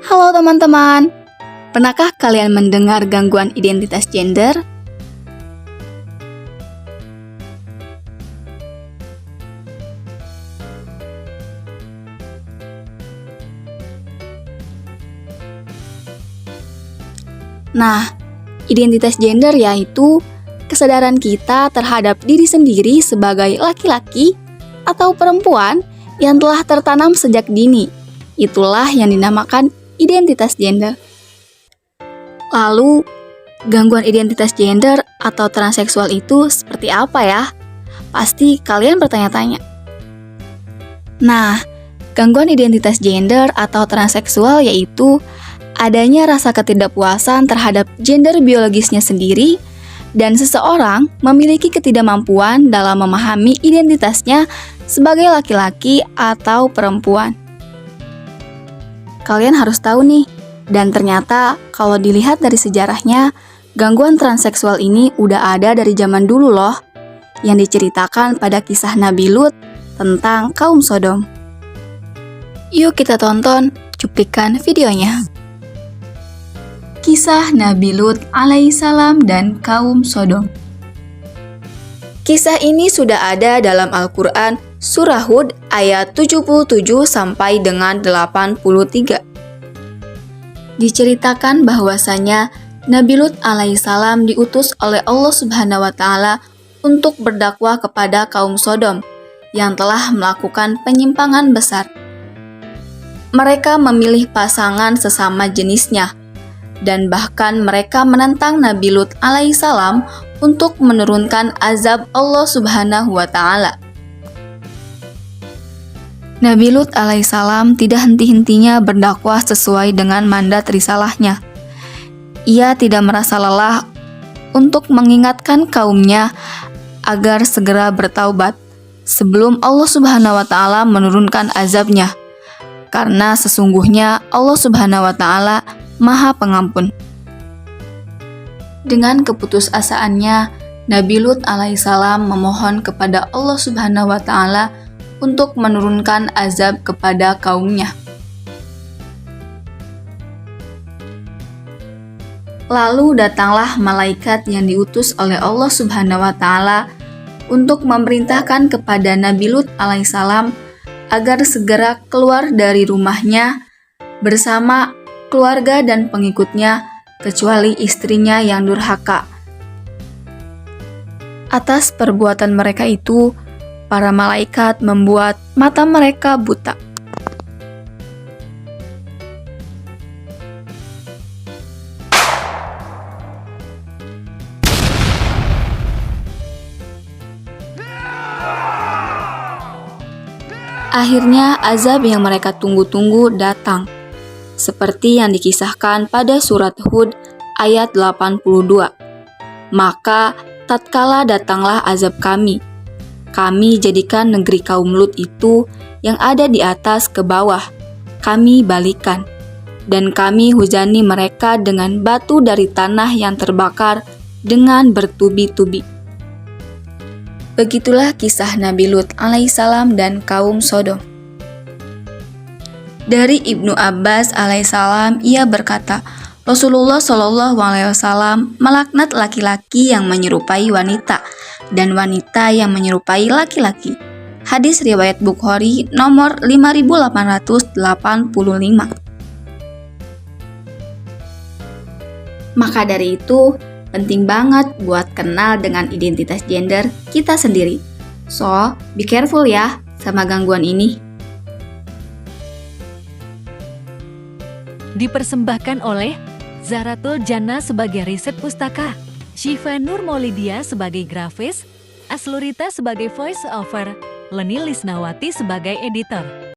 Halo teman-teman, pernahkah kalian mendengar gangguan identitas gender? Nah, identitas gender yaitu kesadaran kita terhadap diri sendiri sebagai laki-laki atau perempuan yang telah tertanam sejak dini. Itulah yang dinamakan identitas gender. Lalu, gangguan identitas gender atau transseksual itu seperti apa ya? Pasti kalian bertanya-tanya. Nah, gangguan identitas gender atau transseksual yaitu adanya rasa ketidakpuasan terhadap gender biologisnya sendiri dan seseorang memiliki ketidakmampuan dalam memahami identitasnya sebagai laki-laki atau perempuan. Kalian harus tahu nih, dan ternyata kalau dilihat dari sejarahnya, gangguan transseksual ini udah ada dari zaman dulu loh, yang diceritakan pada kisah Nabi Lut tentang kaum Sodom. Yuk kita tonton cuplikan videonya. Kisah Nabi Lut alaihissalam dan kaum Sodom. Kisah ini sudah ada dalam Al-Quran Surah Hud ayat 77 sampai dengan 83. Diceritakan bahwasanya Nabi Lut alaihissalam diutus oleh Allah Subhanahu wa Ta'ala untuk berdakwah kepada kaum Sodom yang telah melakukan penyimpangan besar. Mereka memilih pasangan sesama jenisnya, dan bahkan mereka menentang Nabi Lut alaihissalam untuk menurunkan azab Allah Subhanahu wa Ta'ala. Nabi Lut alaihissalam tidak henti-hentinya berdakwah sesuai dengan mandat risalahnya. Ia tidak merasa lelah untuk mengingatkan kaumnya agar segera bertaubat sebelum Allah Subhanahu wa Ta'ala menurunkan azabnya, karena sesungguhnya Allah Subhanahu wa Ta'ala Maha Pengampun. Dengan keputusasaannya, Nabi Lut alaihissalam memohon kepada Allah Subhanahu wa Ta'ala untuk menurunkan azab kepada kaumnya. Lalu datanglah malaikat yang diutus oleh Allah Subhanahu wa Ta'ala untuk memerintahkan kepada Nabi Lut alaihissalam agar segera keluar dari rumahnya bersama keluarga dan pengikutnya, kecuali istrinya yang durhaka. Atas perbuatan mereka itu, para malaikat membuat mata mereka buta. Akhirnya azab yang mereka tunggu-tunggu datang, seperti yang dikisahkan pada surat Hud ayat 82. Maka tatkala datanglah azab kami jadikan negeri kaum Lut itu yang ada di atas ke bawah, kami balikan, dan kami hujani mereka dengan batu dari tanah yang terbakar dengan bertubi-tubi. Begitulah kisah Nabi Lut alaihissalam dan kaum Sodom. Dari Ibnu Abbas alaihissalam, ia berkata, Rasulullah Shallallahu alaihi wasallam melaknat laki-laki yang menyerupai wanita dan wanita yang menyerupai laki-laki. Hadis riwayat Bukhari nomor 5885. Maka dari itu, penting banget buat kenal dengan identitas gender kita sendiri. So, be careful ya sama gangguan ini. Dipersembahkan oleh Zaratul Jannah sebagai riset pustaka, Syifa Nur Maulidia sebagai grafis, Aslurita sebagai voice over, Leni Lisnawati sebagai editor.